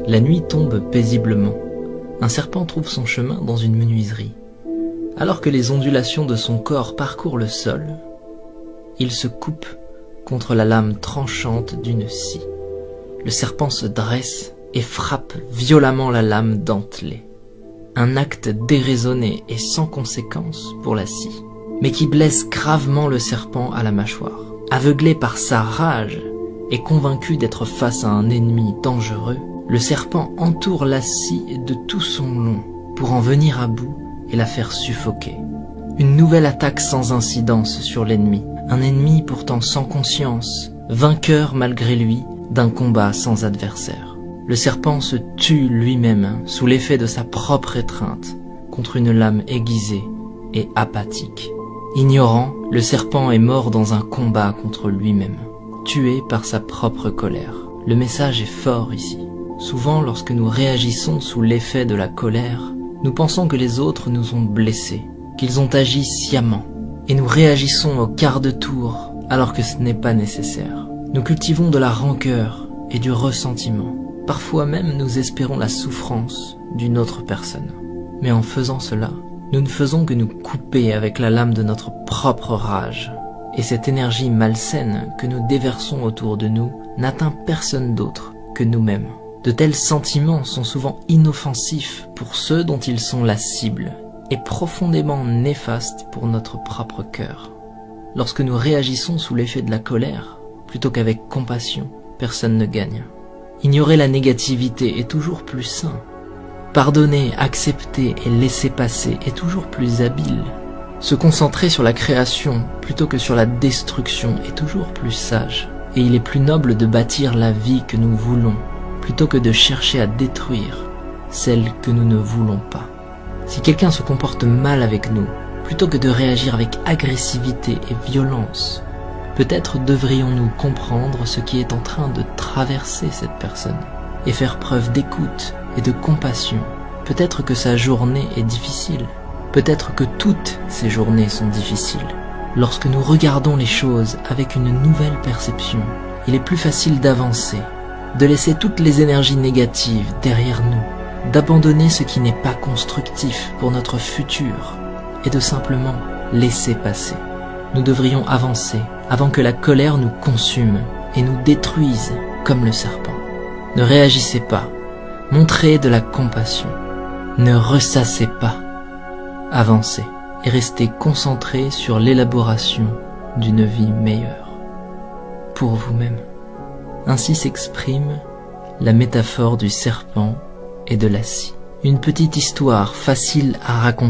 La nuit tombe paisiblement. Un serpent trouve son chemin dans une menuiserie. Alors que les ondulations de son corps parcourent le sol, il se coupe contre la lame tranchante d'une scie. Le serpent se dresse et frappe violemment la lame dentelée. Un acte déraisonné et sans conséquence pour la scie, mais qui blesse gravement le serpent à la mâchoire. Aveuglé par sa rage et convaincu d'être face à un ennemi dangereux, le serpent entoure la scie de tout son long pour en venir à bout et la faire suffoquer. Une nouvelle attaque sans incidence sur l'ennemi, un ennemi pourtant sans conscience, vainqueur malgré lui d'un combat sans adversaire. Le serpent se tue lui-même sous l'effet de sa propre étreinte contre une lame aiguisée et apathique. Ignorant, le serpent est mort dans un combat contre lui-même, tué par sa propre colère. Le message est fort ici. Souvent, lorsque nous réagissons sous l'effet de la colère, nous pensons que les autres nous ont blessés, qu'ils ont agi sciemment, et nous réagissons au quart de tour alors que ce n'est pas nécessaire. Nous cultivons de la rancœur et du ressentiment. Parfois même nous espérons la souffrance d'une autre personne. Mais en faisant cela, nous ne faisons que nous couper avec la lame de notre propre rage. Et cette énergie malsaine que nous déversons autour de nous n'atteint personne d'autre que nous-mêmes. De tels sentiments sont souvent inoffensifs pour ceux dont ils sont la cible et profondément néfastes pour notre propre cœur. Lorsque nous réagissons sous l'effet de la colère, plutôt qu'avec compassion, personne ne gagne. Ignorer la négativité est toujours plus sain. Pardonner, accepter et laisser passer est toujours plus habile. Se concentrer sur la création plutôt que sur la destruction est toujours plus sage. Et il est plus noble de bâtir la vie que nous voulons, plutôt que de chercher à détruire celle que nous ne voulons pas. Si quelqu'un se comporte mal avec nous, plutôt que de réagir avec agressivité et violence, peut-être devrions-nous comprendre ce qui est en train de traverser cette personne et faire preuve d'écoute et de compassion. Peut-être que sa journée est difficile. Peut-être que toutes ces journées sont difficiles. Lorsque nous regardons les choses avec une nouvelle perception, il est plus facile d'avancer, de laisser toutes les énergies négatives derrière nous, d'abandonner ce qui n'est pas constructif pour notre futur et de simplement laisser passer. Nous devrions avancer avant que la colère nous consume et nous détruise comme le serpent. Ne réagissez pas, montrez de la compassion, ne ressassez pas, avancez et restez concentrés sur l'élaboration d'une vie meilleure, pour vous-même. Ainsi s'exprime la métaphore du serpent et de la scie. Une petite histoire facile à raconter.